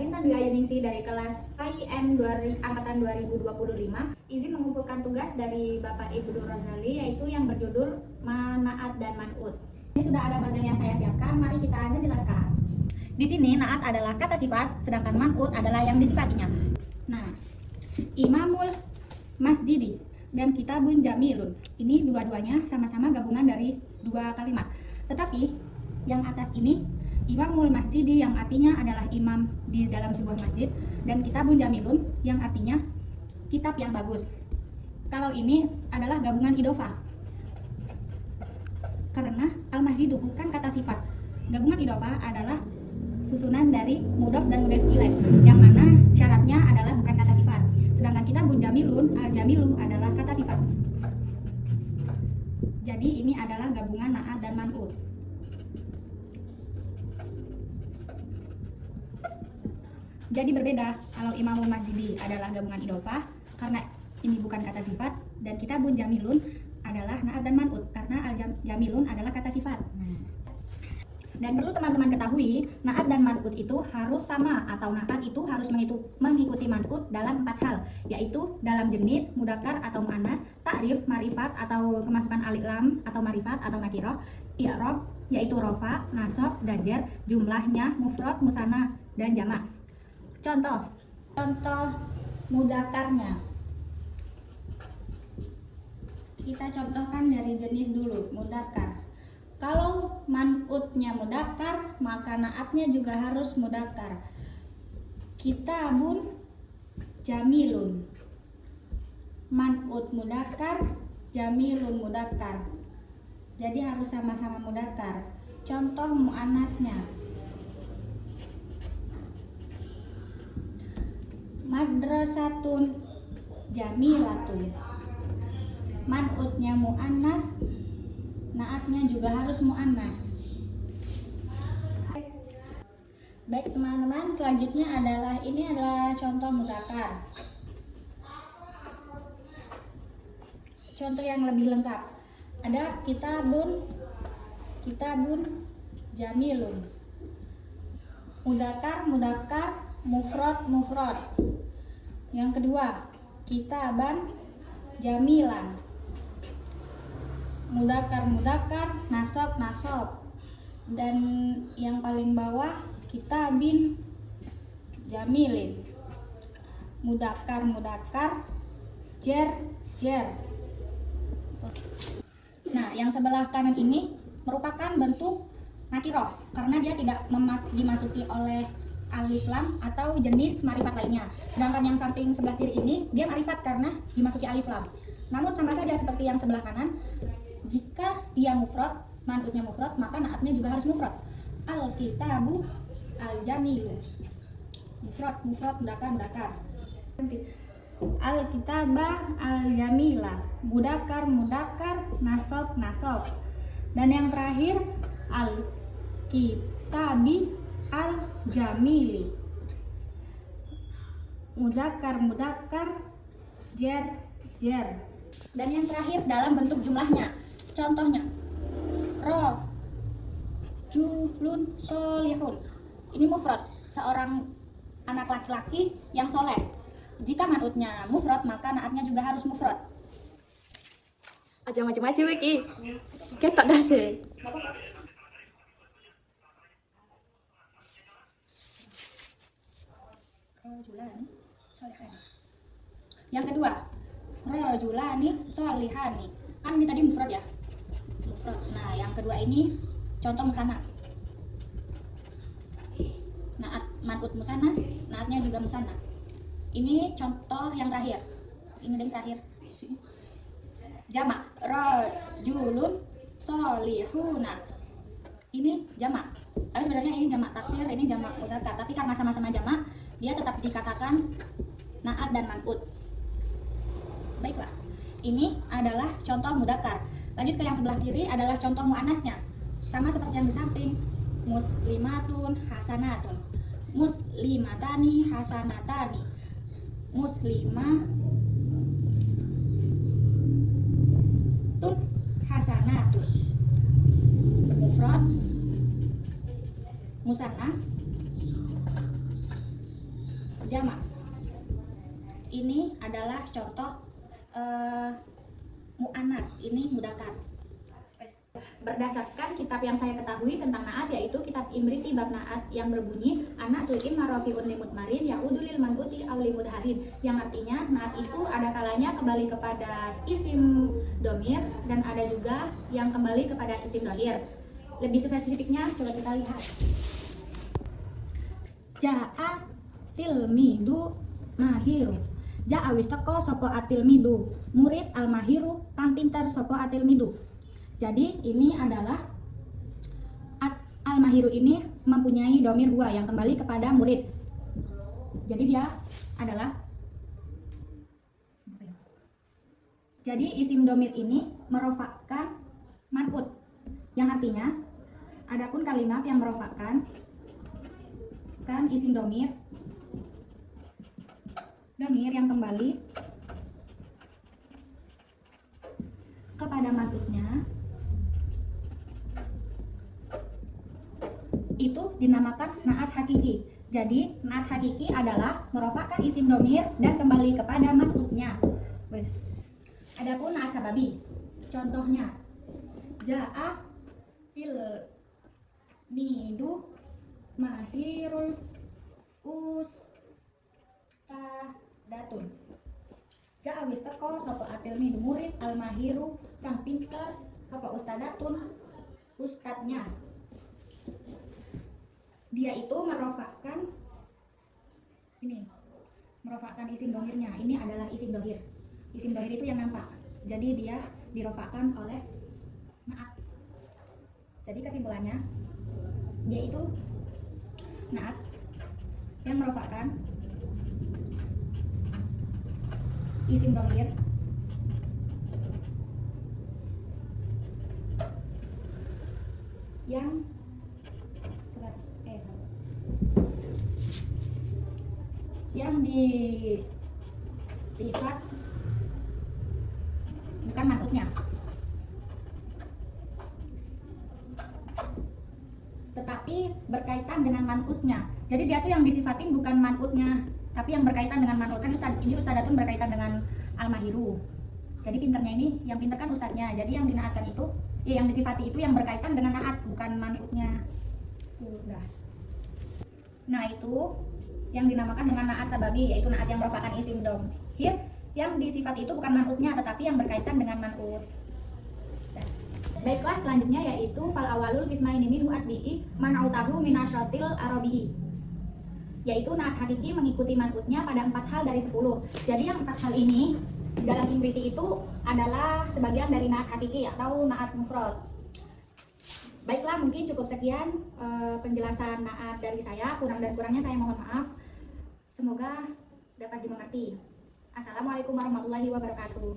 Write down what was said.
Intan Dwi Ayuningsi dari kelas KIM angkatan 2025 izin mengumpulkan tugas dari Bapak Ibu Rozali, yaitu yang berjudul Naat dan Man'ut. Ini sudah ada materi yang saya siapkan, mari kita akan jelaskan. Di sini Naat adalah kata sifat, sedangkan Man'ut adalah yang disifatinya. Nah, Imamul Masjidi dan Kitabun Jamilun, ini dua-duanya sama-sama gabungan dari dua kalimat. Tetapi yang atas ini Imamul Masjidi yang artinya adalah imam di dalam sebuah masjid, dan Kitabun Jamilun yang artinya kitab yang bagus. Kalau ini adalah gabungan idofah, karena al-masjidu bukan kata sifat. Gabungan idofah adalah susunan dari mudhof dan mudhof ilaih, yang mana syaratnya adalah bukan kata sifat. Sedangkan Kitabun Jamilun, al-jamilu adalah kata sifat. Jadi ini adalah gabungan naat dan man'ut. Jadi berbeda kalau Imamul Masjidi adalah gabungan idofah karena ini bukan kata sifat, dan Kitabun Jamilun adalah naat dan man'ut karena al-jamilun adalah kata sifat. Dan perlu teman-teman ketahui, naat dan man'ut itu harus sama, atau naat itu harus mengikuti man'ut dalam 4 hal, yaitu dalam jenis, mudzakkar atau muannas, ta'rif, ma'rifat atau kemasukan alif lam atau ma'rifat atau nakirah, i'rab yaitu rofa, nasab dan jar, jumlahnya mufrad, musanna dan jamak. Contoh mudzakarnya kita contohkan dari jenis dulu, mudzakar. Kalau man'utnya mudzakkar, maka naatnya juga harus mudzakkar. Kitabun jamilun, man'ut mudzakkar, jamilun mudzakkar. Jadi harus sama-sama mudzakkar. Contoh muannasnya, madrasatun jamilatun, man'utnya muannas, naatnya juga harus muannas. Baik teman-teman, selanjutnya ini adalah contoh mudzakkar. Contoh yang lebih lengkap ada kitabun jamilun, mudzakkar, mufrad. Yang kedua, kitaban jamilan, mudzakkar, nasab. Dan yang paling bawah, kitabin jamilin, mudzakkar, jar. Nah, yang sebelah kanan ini merupakan bentuk nakirah karena dia tidak dimasuki oleh alif lam atau jenis ma'rifat lainnya. Sedangkan yang samping sebelah kiri ini dia ma'rifat karena dimasuki alif lam. Namun sama saja seperti yang sebelah kanan, jika dia mufrad, man'utnya mufrad, maka naatnya juga harus mufrad. Al-kitabu al-jamilu, mufrad, mudzakkar. Al-kitaba al-jamila, mudzakkar, nasab. Dan yang terakhir, al-kitabi al-jamili, mudzakkar, jar. Dan yang terakhir dalam bentuk jumlahnya. Contohnya, rajulun sholihun. Ini mufrad, seorang anak laki-laki yang soleh. Jika man'utnya mufrad, maka naatnya juga harus mufrad. Aja macam-macam iki. Ketok dah sih. Rajulani sholihani. Yang kedua, rajulani sholihani. Kan ini tadi mufrad ya? Mufrad. Nah, yang kedua ini contoh musanna. Naat man'ut musanna, naatnya juga musanna. Ini contoh yang terakhir. Ini yang terakhir. Jamak, rajulun sholihuna. Ini jamak. Tapi sebenarnya ini jamak taksir, ini jamak mudzakkar. Tapi karena sama-sama jamak, dia tetap dikatakan naat dan man'ut. Baiklah, ini adalah contoh mudzakkar. Lanjut ke yang sebelah kiri adalah contoh muannasnya. Sama seperti yang di samping. Muslimatun hasanatun, muslimatani hasanatani, muslimatun hasanatun. Mufrad, musanna, Jama. Ini adalah contoh mu'anas, ini mudakar. Berdasarkan kitab yang saya ketahui tentang naat, yaitu kitab Imriti bab naat yang berbunyi anak tu'im marofiun limut marin yang udulil man'uti au limut harin, yang artinya naat itu ada kalanya kembali kepada isim domir dan ada juga yang kembali kepada isim dohir. Lebih spesifiknya coba kita lihat. Ja'a tilmidu mahiru. Ja'a wis teko sapa atilmidu, murid al mahiru kang pinter sapa atilmidu. Jadi ini adalah al mahiru ini mempunyai domir huwa yang kembali kepada murid. Jadi dia adalah isim domir ini merofakkan man'ut, yang artinya adapun kalimat yang merofakkan kan isim domir yang kembali kepada man'utnya itu dinamakan naat hakiki. Jadi naat hakiki adalah merofakkan isim domir dan kembali kepada man'utnya. Adapun naat sababi, contohnya ja'a tilmidu mahirul ustadatun. Ja'a wis teko sapa atilmidu murid al mahiru kang pinter sapa ustadatun ustadnya. Dia itu merofakkan isim dohirnya. Ini adalah isim dohir. Isim dohir itu yang nampak. Jadi dia dirofakkan oleh naat. Jadi kesimpulannya, dia itu naat yang merofakkan isim dohir yang disifat bukan man'utnya, tetapi berkaitan dengan man'utnya. Jadi dia tuh yang disifatin bukan man'utnya, tapi yang berkaitan dengan man'ut. Kan ustadatun berkaitan dengan al-mahiru. Jadi pinternya ini, yang pinter kan ustadnya. Jadi yang dinaatkan itu, yang disifati itu yang berkaitan dengan naat, bukan man'utnya. Udah. Nah itu yang dinamakan dengan naat sababi, yaitu naat yang merupakan isim domir yang disifati itu bukan man'utnya, tetapi yang berkaitan dengan man'ut. Baiklah, selanjutnya yaitu fal awalul kismaini minhu atbi'i man'utahu min asyratil arabi'i, yaitu naat hakiki mengikuti man'utnya pada 4 hal dari 10. Jadi yang 4 hal ini dalam Imriti itu adalah sebagian dari naat hakiki atau naat mufrad. Baiklah, mungkin cukup sekian penjelasan naat dari saya. Kurang dan kurangnya saya mohon maaf. Semoga dapat dimengerti. Assalamualaikum warahmatullahi wabarakatuh.